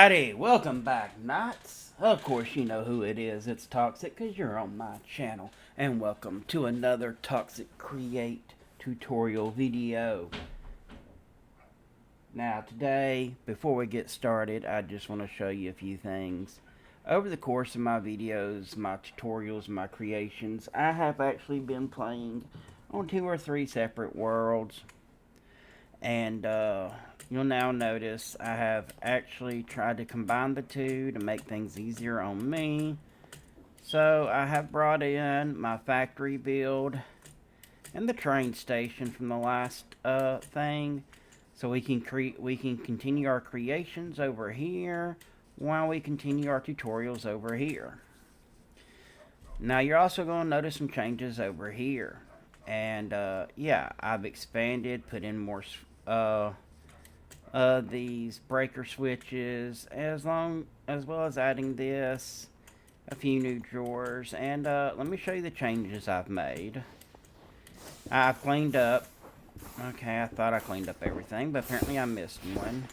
Alrighty, welcome back, Knights. Of course, you know who it is. It's Toxic, because you're on my channel. And welcome to another Toxic Create tutorial video. Now, today, before we get started, I just want to show you a few things. Over the course of my videos, my tutorials, my creations, I have actually been playing on 2 or 3 separate worlds. And, you'll now notice I have actually tried to combine the two to make things easier on me. So I have brought in my factory build and the train station from the last thing, so we can continue our creations over here while we continue our tutorials over here. Now you're also going to notice some changes over here, and yeah, I've expanded, put in more these breaker switches, as well as adding this, a few new drawers, and let me show you the changes I've made. I've cleaned up. Okay, I thought I cleaned up everything, but apparently I missed one.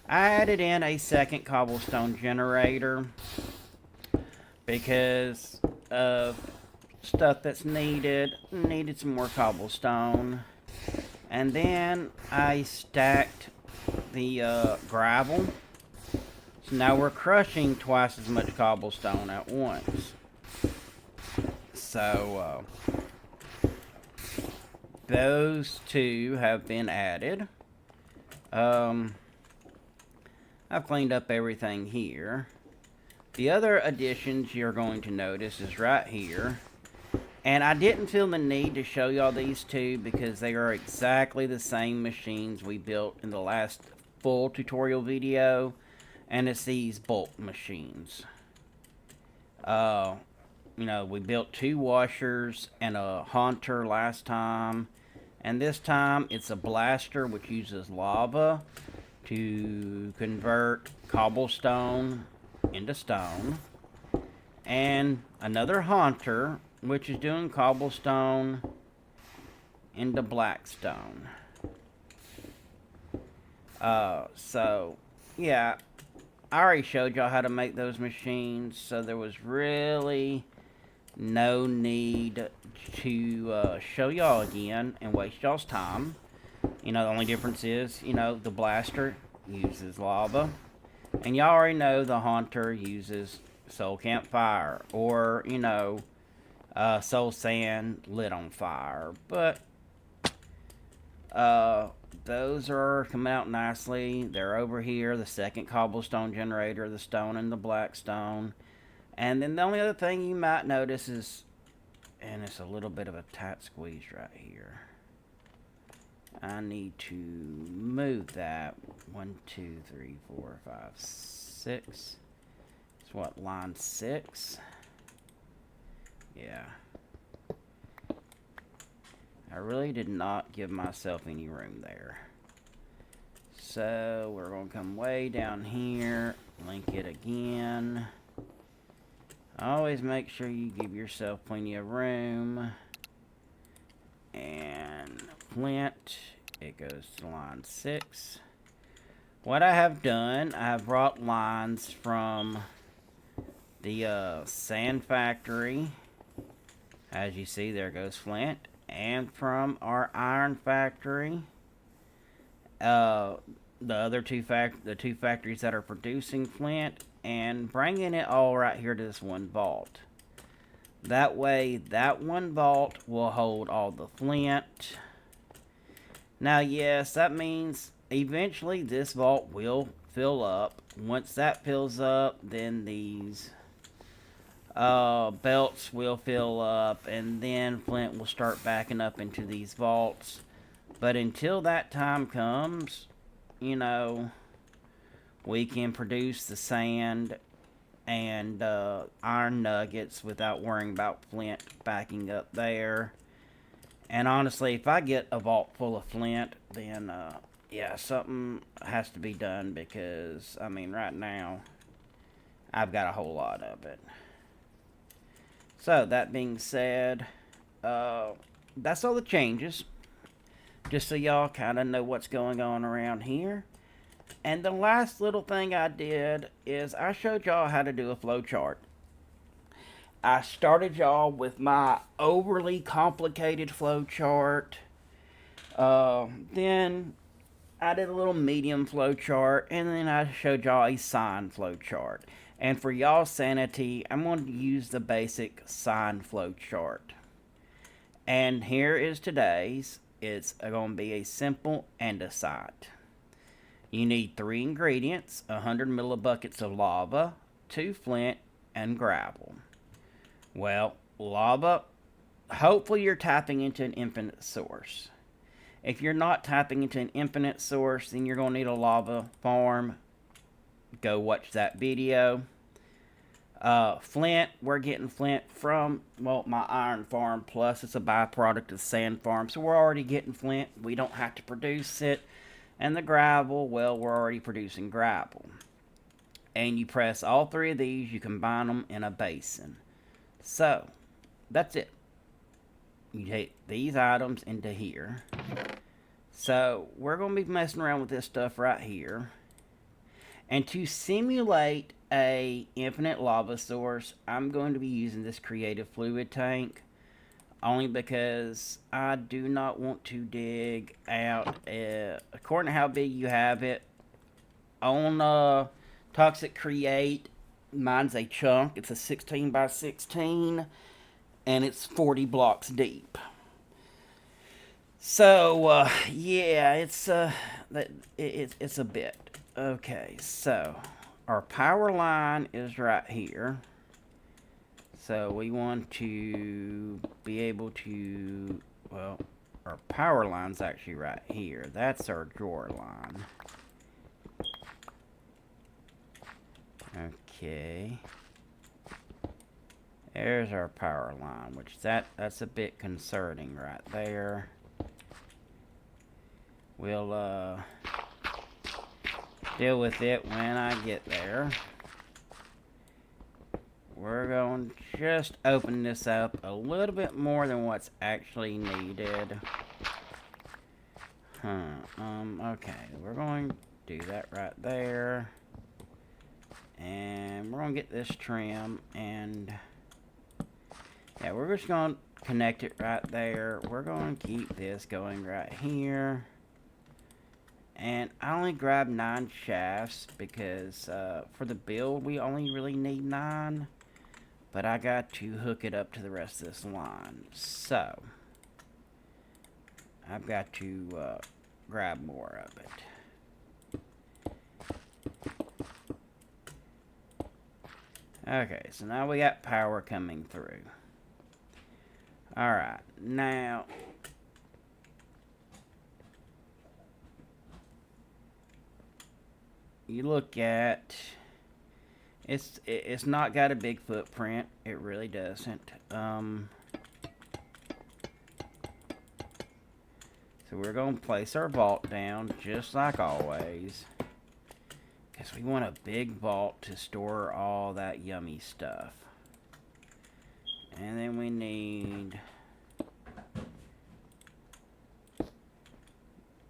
I added in a second cobblestone generator because of stuff that's needed some more cobblestone. And then I stacked the gravel. So now we're crushing twice as much cobblestone at once. So those two have been added. I've cleaned up everything here. The other additions you're going to notice is right here. And I didn't feel the need to show y'all these two because they are exactly the same machines we built in the last full tutorial video. And it's these bulk machines. You know, we built 2 washers and a haunter last time. And this time it's a blaster which uses lava to convert cobblestone into stone. And another haunter which is doing cobblestone into blackstone. So, yeah, I already showed y'all how to make those machines, so there was really no need to show y'all again and waste y'all's time. You know, the only difference is, you know, the blaster uses lava, and y'all already know the haunter uses soul campfire, or, you know, soul sand lit on fire. But those are coming out nicely. They're over here, the second cobblestone generator, the stone and the blackstone. And then the only other thing you might notice is, and it's a little bit of a tight squeeze right here, I need to move that 1, 2, 3, 4, 5, 6. It's what, line 6? Yeah. I really did not give myself any room there. So we're going to come way down here, link it again. Always make sure you give yourself plenty of room. And Flint, it goes to line 6. What I have done, I have brought lines from the sand factory. As you see, there goes Flint. And from our iron factory, the two factories that are producing Flint, and bringing it all right here to this one vault. That way, that one vault will hold all the Flint. Now, yes, that means eventually this vault will fill up. Once that fills up, then these belts will fill up, and then Flint will start backing up into these vaults. But until that time comes, you know, we can produce the sand and iron nuggets without worrying about Flint backing up there. And honestly, if I get a vault full of Flint, then yeah, something has to be done, because I mean, right now I've got a whole lot of it. So, that being said, that's all the changes. Just so y'all kind of know what's going on around here. And the last little thing I did is I showed y'all how to do a flow chart. I started y'all with my overly complicated flow chart. Then I did a little medium flow chart, and then I showed y'all a sine flow chart. And for y'all's sanity, I'm going to use the basic sine flow chart. And here is today's. It's going to be a simple andesite. You need 3 ingredients, 100 millibuckets of lava, 2 flint, and gravel. Well, lava, hopefully you're tapping into an infinite source. If you're not tapping into an infinite source, then you're going to need a lava farm. Go watch that video. Flint, we're getting flint from, well, my iron farm, plus it's a byproduct of sand farm, so we're already getting flint. We don't have to produce it. And the gravel, well, we're already producing gravel. And you press all 3 of these, you combine them in a basin. So, that's it. You take these items into here. So, we're going to be messing around with this stuff right here. And to simulate a infinite lava source, I'm going to be using this creative fluid tank. Only because I do not want to dig out, according to how big you have it, on Toxic Create, mine's a chunk. It's a 16 by 16, and it's 40 blocks deep. So, yeah, it's a bit. Okay, so our power line is right here. So we want to be able to, well, our power line's actually right here. That's our drawer line. Okay. There's our power line, which that's a bit concerning right there. We'll deal with it when I get there. We're going to just open this up a little bit more than what's actually needed. Okay, we're going to do that right there. And we're going to get this trim, and yeah, we're just going to connect it right there. We're going to keep this going right here. And I only grabbed 9 shafts because for the build we only really need 9. But I got to hook it up to the rest of this line. So, I've got to grab more of it. Okay, so now we got power coming through. Alright, now you look at, it's not got a big footprint. It really doesn't. So we're going to place our vault down just like always, because we want a big vault to store all that yummy stuff. And then we need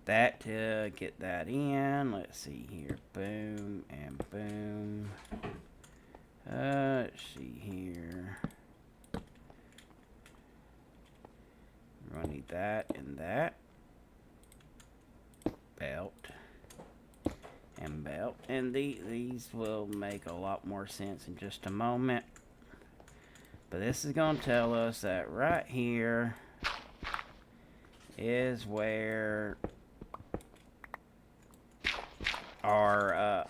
that to get that in. Let's see here. Boom and boom. Let's see here. We're going to need that and that. Belt. And belt. And these will make a lot more sense in just a moment. But this is going to tell us that right here is where our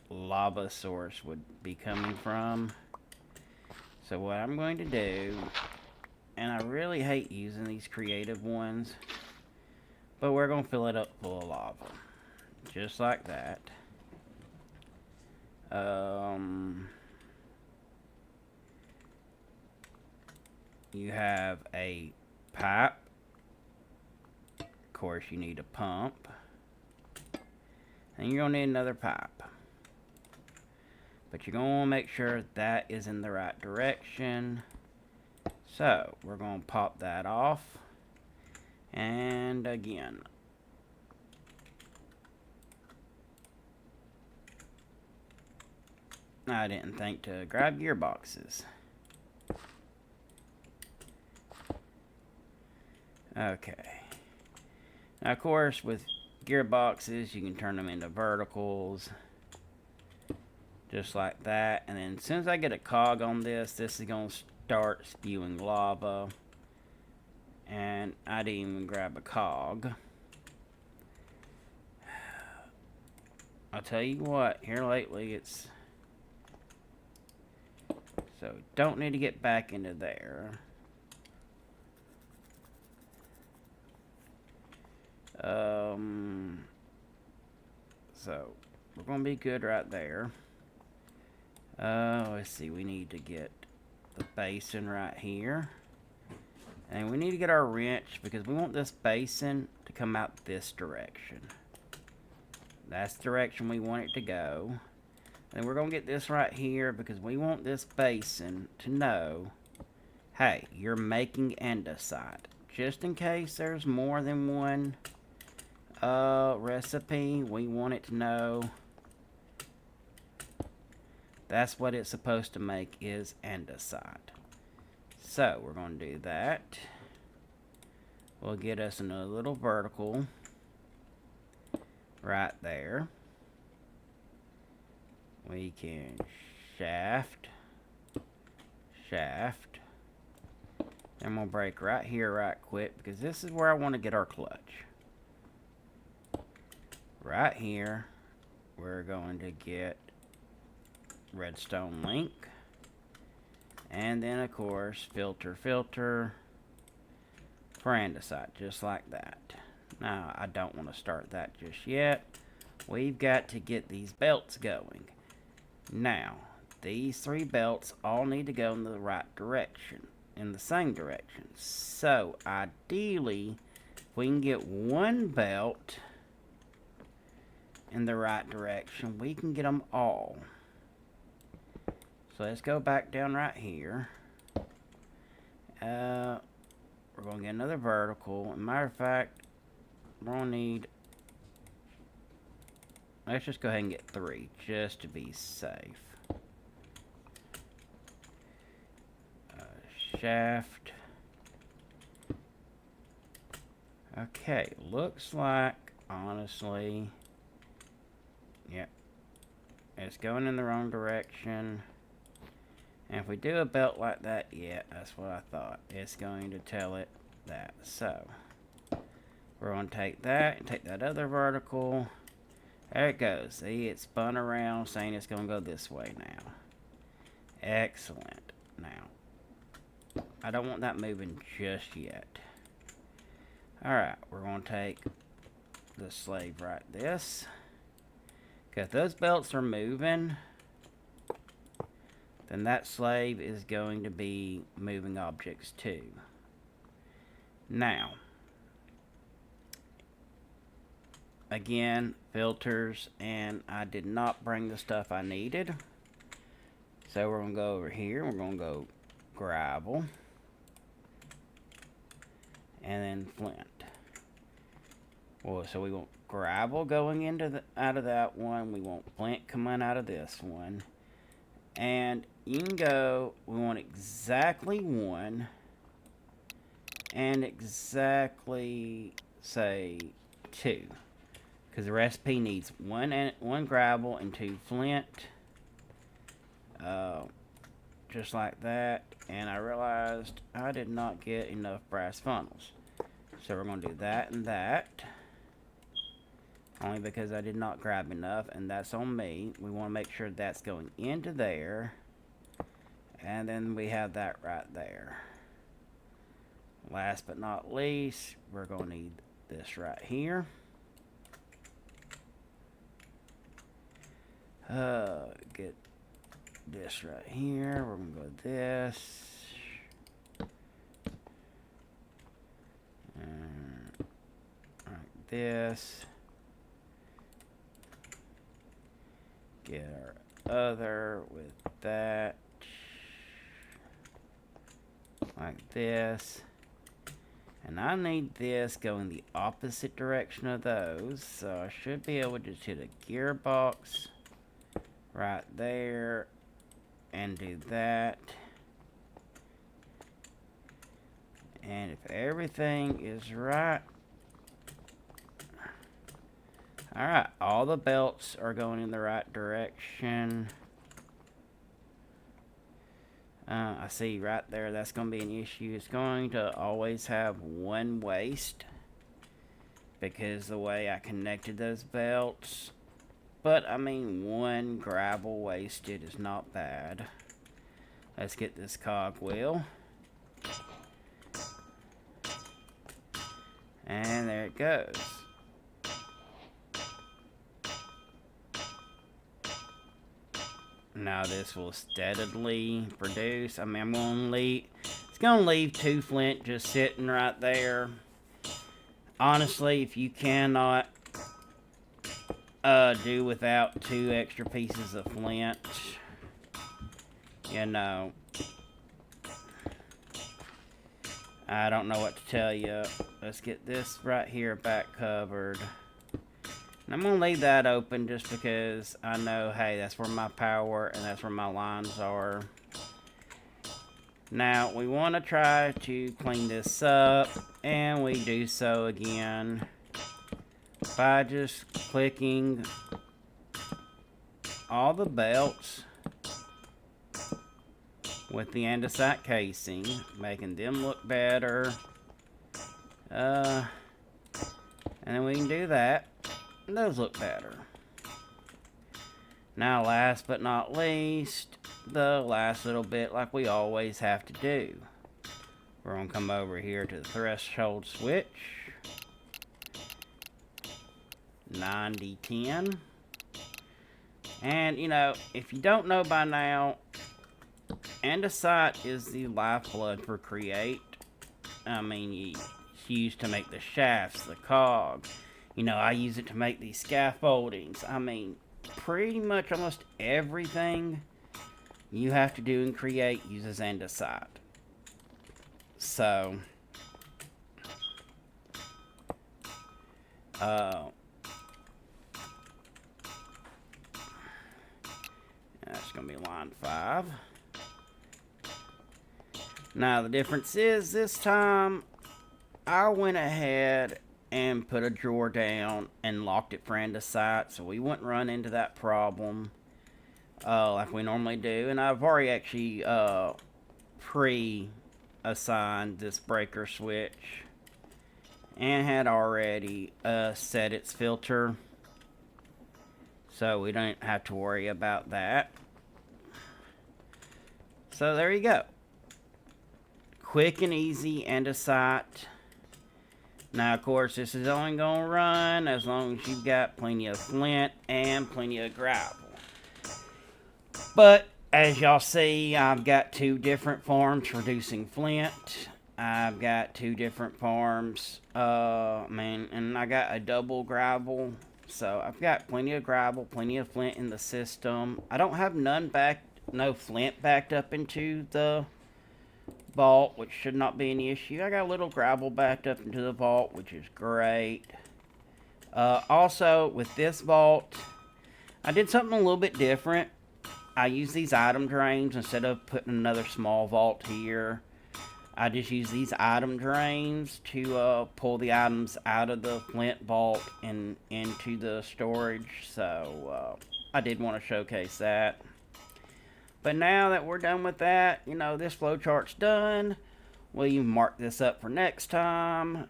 lava source would be coming from. So what I'm going to do, and I really hate using these creative ones, but we're going to fill it up full of lava. Just like that. You have a pipe. Of course, you need a pump. And you're going to need another pipe. But you're going to want to make sure that is in the right direction. So, we're going to pop that off. And again. I didn't think to grab gearboxes. Okay. Now, of course, with gearboxes, you can turn them into verticals. Just like that. And then as soon as I get a cog on this, this is going to start spewing lava. And I didn't even grab a cog. I'll tell you what, here lately it's... So, don't need to get back into there. So, we're going to be good right there. Let's see, we need to get the basin right here. And we need to get our wrench because we want this basin to come out this direction. That's the direction we want it to go. And we're going to get this right here because we want this basin to know, hey, you're making andesite. Just in case there's more than one recipe, we want it to know that's what it's supposed to make is andesite. So we're going to do that. We'll get us another little vertical right there. We can shaft. And we'll break right here right quick because this is where I want to get our clutch. Right here, we're going to get redstone link. And then, of course, filter for andesite, just like that. Now, I don't want to start that just yet. We've got to get these belts going. Now, these 3 belts all need to go in the right direction, in the same direction. So, ideally, if we can get one belt in the right direction, we can get them all. So let's go back down right here. We're going to get another vertical. As a matter of fact, we're going to need... Let's just go ahead and get 3, just to be safe. Shaft. Okay, looks like, honestly... Yep. It's going in the wrong direction. And if we do a belt like that, yeah, that's what I thought. It's going to tell it that. So, we're going to take that and take that other vertical. There it goes. See, it spun around saying it's going to go this way now. Excellent. Now, I don't want that moving just yet. Alright, we're going to take the slave right this. Because if those belts are moving, then that slave is going to be moving objects too. Now, again, filters, and I did not bring the stuff I needed. So we're going to go over here, we're going to go gravel, and then flint. Well, so we want gravel going into out of that one. We want flint coming out of this one. And you can go, we want exactly 1 and exactly, say, 2. Because the recipe needs 1 gravel and 2 flint. Just like that. And I realized I did not get enough brass funnels. So we're going to do that and that. Only because I did not grab enough, and that's on me. We want to make sure that's going into there. And then we have that right there. Last but not least, we're going to need this right here. Get this right here. We're going to go with this. Like this. Get our other with that. Like this. And I need this going the opposite direction of those. So I should be able to just hit a gearbox right there. and do that. And if everything is right, alright, all the belts are going in the right direction. I see right there, that's going to be an issue. It's going to always have one waste because the way I connected those belts. But, I mean, one gravel wasted is not bad. Let's get this cogwheel. And there it goes. Now this will steadily produce. I mean, I'm going to leave... It's going to leave 2 flint just sitting right there. Honestly, if you cannot do without 2 extra pieces of flint, you know, I don't know what to tell you. Let's get this right here back covered. And I'm going to leave that open just because I know, hey, that's where my power and that's where my lines are. Now, we want to try to clean this up, and we do so again by just clicking all the belts with the andesite casing, making them look better. And then we can do that, and those look better. Now, last but not least, the last little bit like we always have to do. We're going to come over here to the threshold switch. 90-10. And, you know, if you don't know by now, andesite is the lifeblood for Create. I mean, it's used to make the shafts, the cog. You know, I use it to make these scaffoldings. I mean, pretty much almost everything you have to do in Create uses andesite. So, that's going to be line 5. Now, the difference is this time I went ahead and put a drawer down and locked it for andesite, so we wouldn't run into that problem like we normally do. And I've already actually pre-assigned this breaker switch and had already set its filter, so we don't have to worry about that. So there you go. Quick and easy andesite. Now, of course, this is only going to run as long as you've got plenty of flint and plenty of gravel. But, as y'all see, I've got 2 different farms producing flint. I've got 2 different farms, and I got a double gravel. So, I've got plenty of gravel, plenty of flint in the system. I don't have no flint backed up into the vault, which should not be any issue. I got a little gravel backed up into the vault, which is great. Also, with this vault, I did something a little bit different. I use these item drains instead of putting another small vault here. I just use these item drains to pull the items out of the flint vault and into the storage. So, I did want to showcase that. But now that we're done with that, you know, this flowchart's done. We'll mark this up for next time.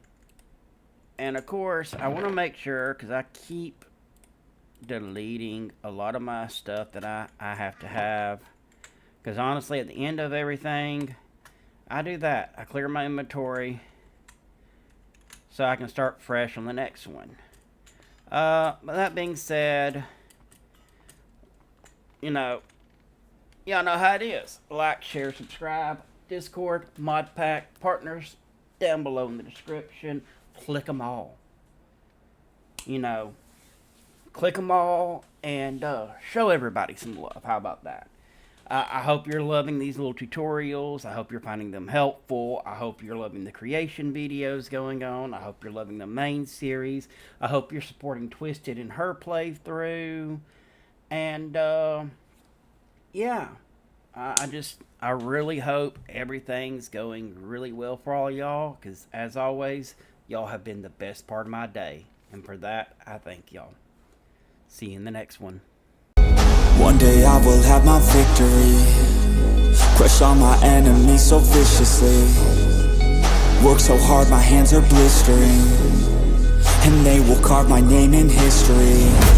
And of course, I want to make sure, because I keep deleting a lot of my stuff that I have to have. Because honestly, at the end of everything, I do that. I clear my inventory so I can start fresh on the next one. But that being said, you know, y'all know how it is. Like, share, subscribe, Discord, mod pack, partners, down below in the description. Click them all. You know, click them all and show everybody some love. How about that? I hope you're loving these little tutorials. I hope you're finding them helpful. I hope you're loving the creation videos going on. I hope you're loving the main series. I hope you're supporting Twisted in her playthrough. And, yeah. I really hope everything's going really well for all y'all, because as always, y'all have been the best part of my day. And for that, I thank y'all. See you in the next one. One day I will have my victory, crush all my enemies so viciously. Work so hard my hands are blistering, and they will carve my name in history.